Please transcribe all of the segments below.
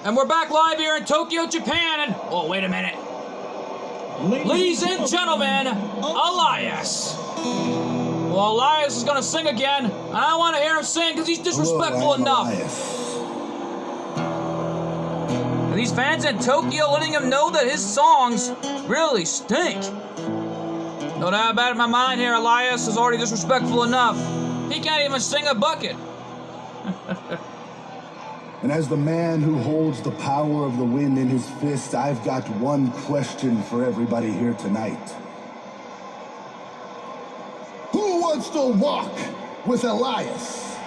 And we're back live here in Tokyo, Japan, and... Oh, wait a minute. Ladies and gentlemen, Elias. Well, Elias is gonna sing again, and I want to hear him sing because he's disrespectful enough. And these fans in Tokyo letting him know that his songs really stink. No doubt about it in my mind here, Elias is already disrespectful enough. He can't even sing a bucket. And as the man who holds the power of the wind in his fist, I've got one question for everybody here tonight. Who wants to walk with Elias?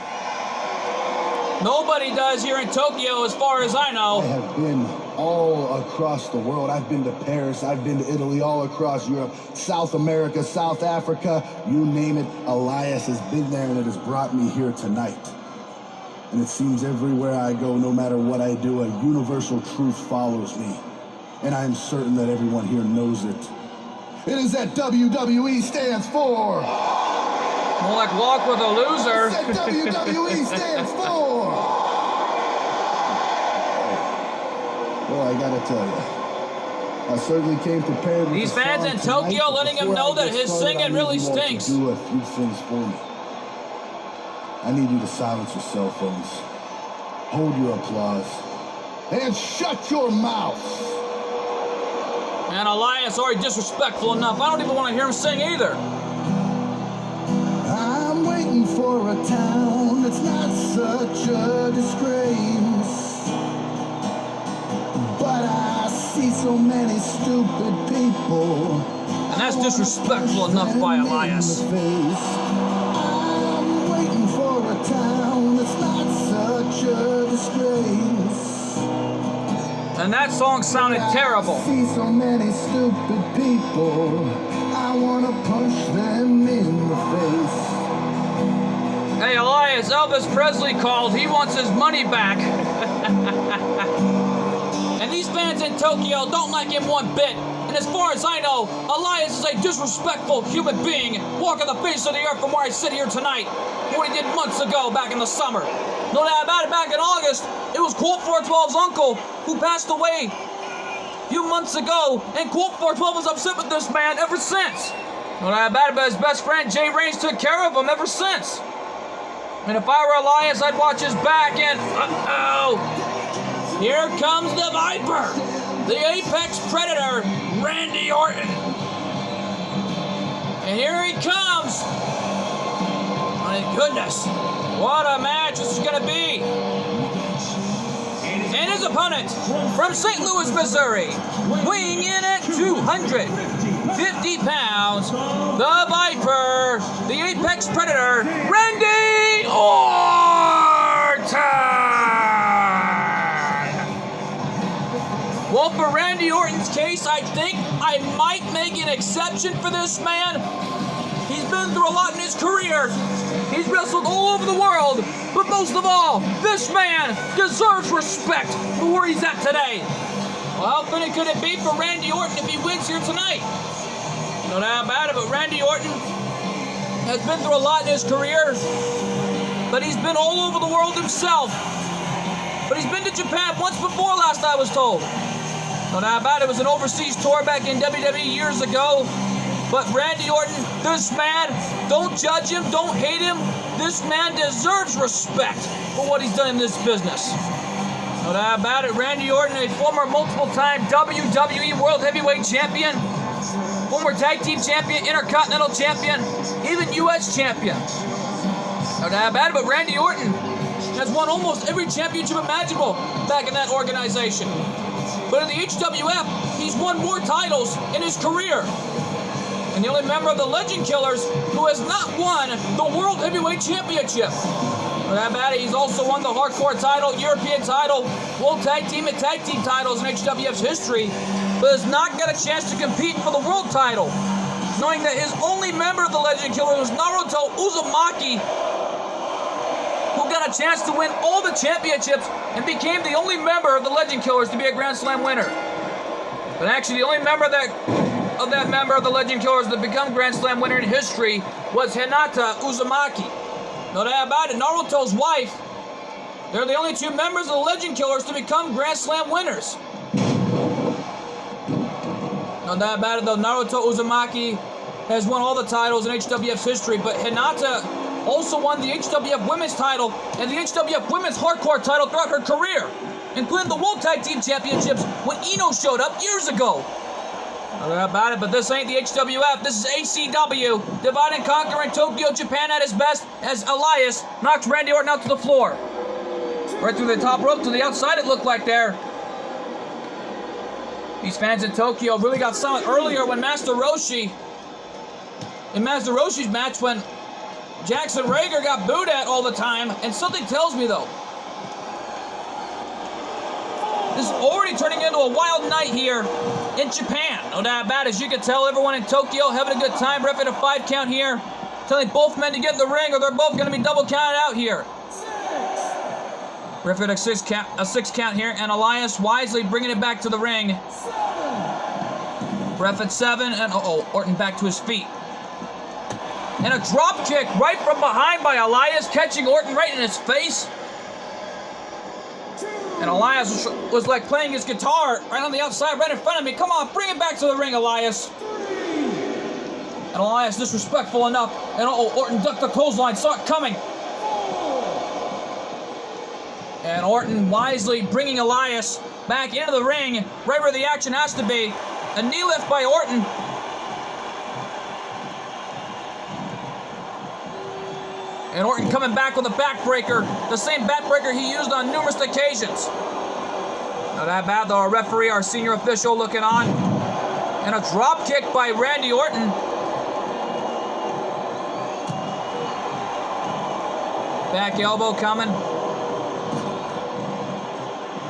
Nobody does here in Tokyo, as far as I know. I have been all across the world. I've been to Paris, I've been to Italy, all across Europe, South America, South Africa, you name it. Elias has been there, and it has brought me here tonight. And it seems everywhere I go, no matter what I do, a universal truth follows me. And I am certain that everyone here knows it. It is that WWE stands for. More like walk with a loser. It's that WWE stands for. Well, I gotta tell you, I certainly came prepared with these fans in Tokyo letting him know that his singing really stinks. Do a few things for me. I need you to silence your cell phones, hold your applause, and shut your mouth. And Elias already disrespectful enough. I don't even want to hear him sing either. I'm waiting for a town that's not such a disgrace. But I see so many stupid people. And that's disrespectful enough by Elias. For a town that's not such a disgrace. And that song sounded terrible. I see so many stupid people. I want to punch them in the face. Hey, Elias, Elvis Presley called. He wants his money back. And these fans in Tokyo don't like him one bit. And as far as I know, Elias is a disrespectful human being walking the face of the earth from where I sit here tonight. What he did months ago back in the summer. No doubt about it, back in August, it was Colt 412's uncle who passed away a few months ago, and Colt 412 was upset with this man ever since. No doubt about it, but his best friend Jay Reigns took care of him ever since. And if I were Elias, I'd watch his back and, here comes the Viper, the apex predator, Randy Orton. And here he comes. My goodness, what a match this is going to be. And his opponent from St. Louis, Missouri, weighing in at 250 pounds, the Viper, the apex predator, Randy Orton. Well, for Randy Orton's case, I think I might make an exception for this man. He's been through a lot in his career. He's wrestled all over the world. But most of all, this man deserves respect for where he's at today. Well, how funny could it be for Randy Orton if he wins here tonight? No doubt about it, but Randy Orton has been through a lot in his career. But he's been all over the world himself. But he's been to Japan once before, last I was told. No doubt about it, it was an overseas tour back in WWE years ago. But Randy Orton, this man, don't judge him, don't hate him. This man deserves respect for what he's done in this business. No doubt about it, Randy Orton, a former multiple-time WWE World Heavyweight Champion, former Tag Team Champion, Intercontinental Champion, even U.S. Champion. No doubt about it, but Randy Orton has won almost every championship imaginable back in that organization. But in the HWF, he's won more titles in his career. And the only member of the Legend Killers who has not won the World Heavyweight Championship. For that matter, he's also won the Hardcore title, European title, World Tag Team and Tag Team titles in HWF's history, but has not got a chance to compete for the World title, knowing that his only member of the Legend Killers was Naruto Uzumaki, who got a chance to win all the championships and became the only member of the Legend Killers to be a Grand Slam winner. But actually, the only member of that member of the Legend Killers that become Grand Slam winner in history was Hinata Uzumaki. No doubt about it, Naruto's wife They're the only two members of the Legend Killers to become Grand Slam winners. Not that bad though. Naruto Uzumaki has won all the titles in HWF's history, but Hinata also won the HWF Women's title and the HWF Women's Hardcore title throughout her career, including the World Tag Team Championships when Ino showed up years ago. Not that about it, but this ain't the HWF. This is ACW. Divide and Conquer in Tokyo, Japan at his best as Elias knocks Randy Orton out to the floor. Right through the top rope to the outside it looked like there. These fans in Tokyo really got silent earlier when Master Roshi, in Master Roshi's match, when Jackson Rager got booed at all the time. And something tells me though, this is already turning into a wild night here in Japan. No doubt about it. As you can tell, everyone in Tokyo having a good time. Ref at a 5 count here, telling both men to get in the ring or they're both going to be double counted out here. Ref at a 6 count here, and Elias wisely bringing it back to the ring. Ref at 7, and Orton back to his feet. And a drop kick right from behind by Elias, catching Orton right in his face. And Elias was like playing his guitar right on the outside, right in front of me. Come on, bring it back to the ring, Elias. And Elias disrespectful enough. And Orton ducked the clothesline, saw it coming. And Orton wisely bringing Elias back into the ring, right where the action has to be. A knee lift by Orton. And Orton coming back with a backbreaker, the same backbreaker he used on numerous occasions. Not that bad though, our referee, our senior official looking on. And a drop kick by Randy Orton. Back elbow coming.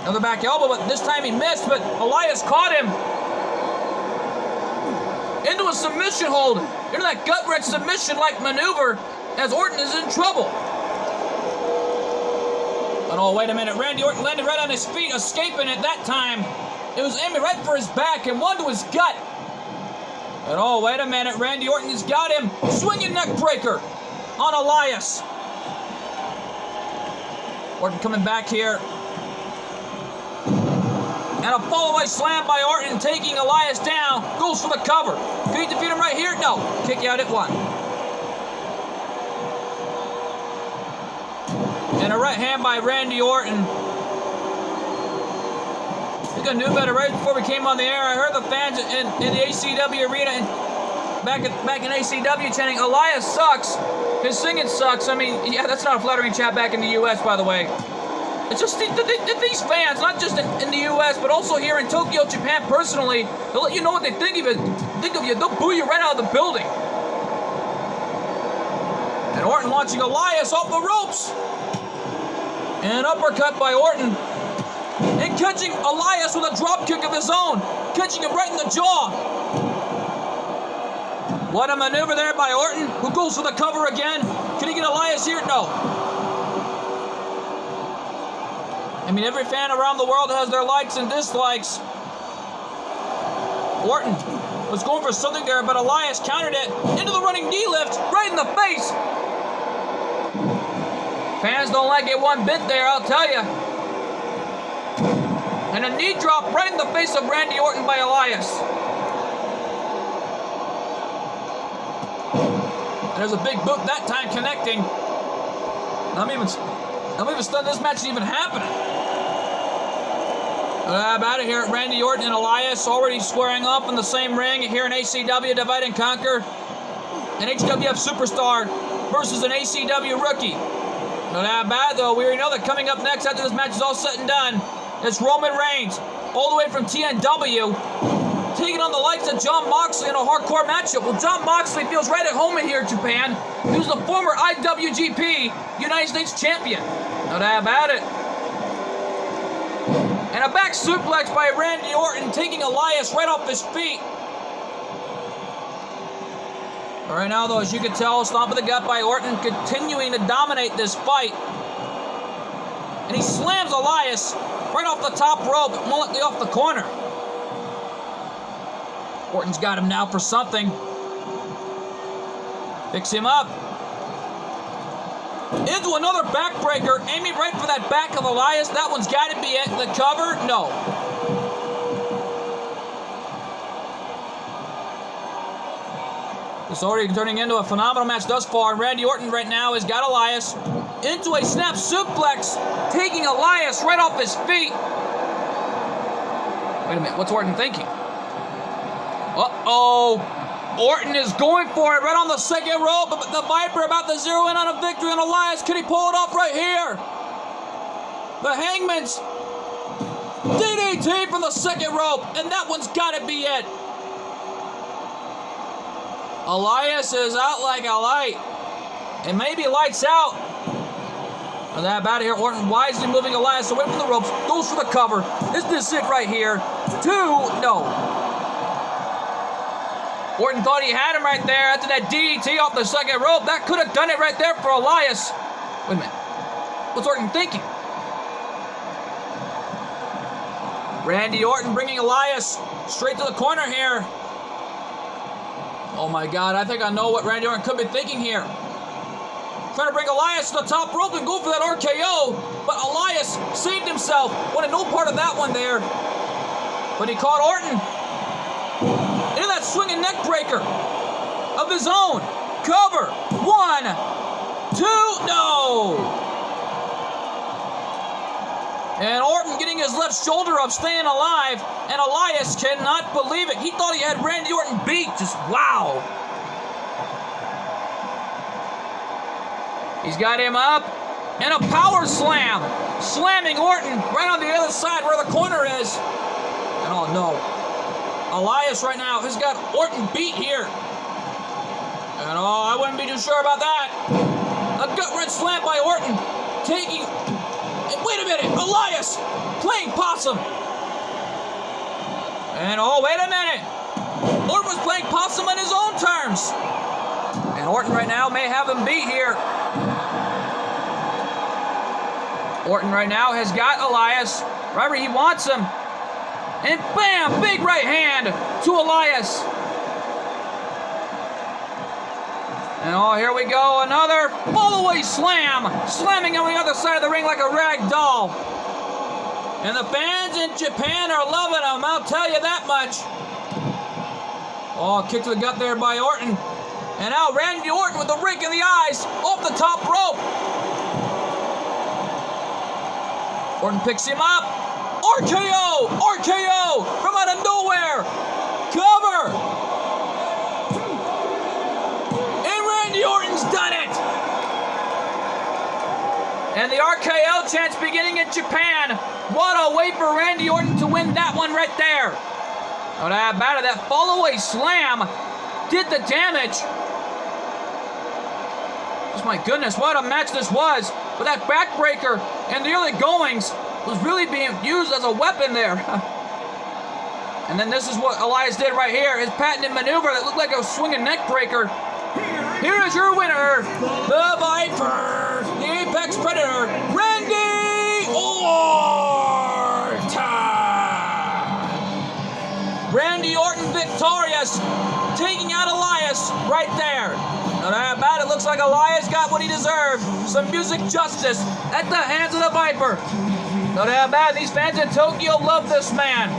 Another back elbow, but this time he missed, but Elias caught him. Into a submission hold, into that gut-wrench submission-like maneuver as Orton is in trouble. But oh, wait a minute, Randy Orton landed right on his feet, escaping at that time. It was aiming right for his back and one to his gut. But oh, wait a minute, Randy Orton has got him. Swinging neck breaker on Elias. Orton coming back here. And a follow-away slam by Orton, taking Elias down. Goes for the cover. Could he defeat him right here? No. Kick out at 1. And a right hand by Randy Orton. I think I knew better right before we came on the air. I heard the fans in the ACW arena and back in ACW chanting, Elias sucks. His singing sucks. I mean, yeah, that's not a flattering chat back in the U.S., by the way. It's just these fans, not just in the U.S., but also here in Tokyo, Japan, personally, they'll let you know what they think of you. They'll boo you right out of the building. And Orton launching Elias off the ropes. And an uppercut by Orton. And catching Elias with a drop kick of his own. Catching him right in the jaw. What a maneuver there by Orton, who goes for the cover again. Can he get Elias here? No. I mean, every fan around the world has their likes and dislikes. Orton was going for something there, but Elias countered it into the running knee lift, right in the face. Fans don't like it one bit there, I'll tell you. And a knee drop right in the face of Randy Orton by Elias. And there's a big boot that time connecting. I'm even stunned this match is even happening. About it here at Randy Orton and Elias already squaring up in the same ring here in ACW Divide and Conquer. An HWF superstar versus an ACW rookie. Not that bad though. We already know that coming up next after this match is all said and done, it's Roman Reigns, all the way from TNW, taking on the likes of Jon Moxley in a hardcore matchup. Well, Jon Moxley feels right at home in here in Japan. He was the former IWGP United States champion. Not that about it. And a back suplex by Randy Orton, taking Elias right off his feet. All right now, though, as you can tell, stomp of the gut by Orton, continuing to dominate this fight. And he slams Elias right off the top rope, mulletly off the corner. Orton's got him now for something. Picks him up. Into another backbreaker, aiming right for that back of Elias. That one's got to be it. The cover? No. It's already turning into a phenomenal match thus far. Randy Orton right now has got Elias into a snap suplex, taking Elias right off his feet. Wait a minute, what's Orton thinking? Uh-oh. Orton is going for it right on the second rope, but the Viper about to zero in on a victory on Elias. Can he pull it off right here? The Hangman's DDT from the second rope, and that one's got to be it. Elias is out like a light. It may be lights out. And that about here, Orton wisely moving Elias away from the ropes, goes for the cover. Is this it right here? 2, no. Orton thought he had him right there after that DDT off the second rope. That could have done it right there for Elias. Wait a minute. What's Orton thinking? Randy Orton bringing Elias straight to the corner here. Oh my God, I think I know what Randy Orton could be thinking here. Trying to bring Elias to the top rope and go for that RKO, but Elias saved himself. Wanted no part of that one there. But he caught Orton into that swinging neck breaker of his own. Cover. 1, 2, no. And Orton getting his left shoulder up, staying alive. And Elias cannot believe it. He thought he had Randy Orton beat. Just wow. He's got him up. And a power slam. Slamming Orton right on the other side where the corner is. And oh no. Elias right now has got Orton beat here. And oh, I wouldn't be too sure about that. A gut wrench slam by Orton. Taking... Wait a minute, Elias playing possum. And oh, wait a minute. Orton was playing possum on his own terms. And Orton right now may have him beat here. Orton right now has got Elias right where he wants him. And bam, big right hand to Elias. And oh, here we go, another fall-away slam. Slamming on the other side of the ring like a rag doll. And the fans in Japan are loving him, I'll tell you that much. Oh, kick to the gut there by Orton. And now Randy Orton with the rake in the eyes off the top rope. Orton picks him up. RKO! RKO! From out of nowhere! Cover! Orton's done it! And the RKO chants beginning in Japan. What a way for Randy Orton to win that one right there. But how about it? That fall-away slam did the damage. Just my goodness, what a match this was. But that backbreaker and the early goings was really being used as a weapon there. And then this is what Elias did right here. His patented maneuver that looked like a swinging neck breaker. Here is your winner, the Viper, the Apex Predator, Randy Orton. Randy Orton victorious, taking out Elias right there. No doubt about it, looks like Elias got what he deserved. Some music justice at the hands of the Viper. No doubt about it, these fans in Tokyo love this man.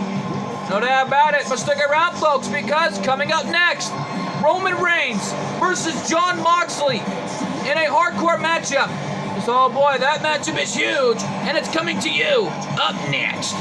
No doubt about it, but stick around, folks, because coming up next, Roman Reigns versus Jon Moxley in a hardcore matchup. So, oh boy, that matchup is huge, and it's coming to you up next.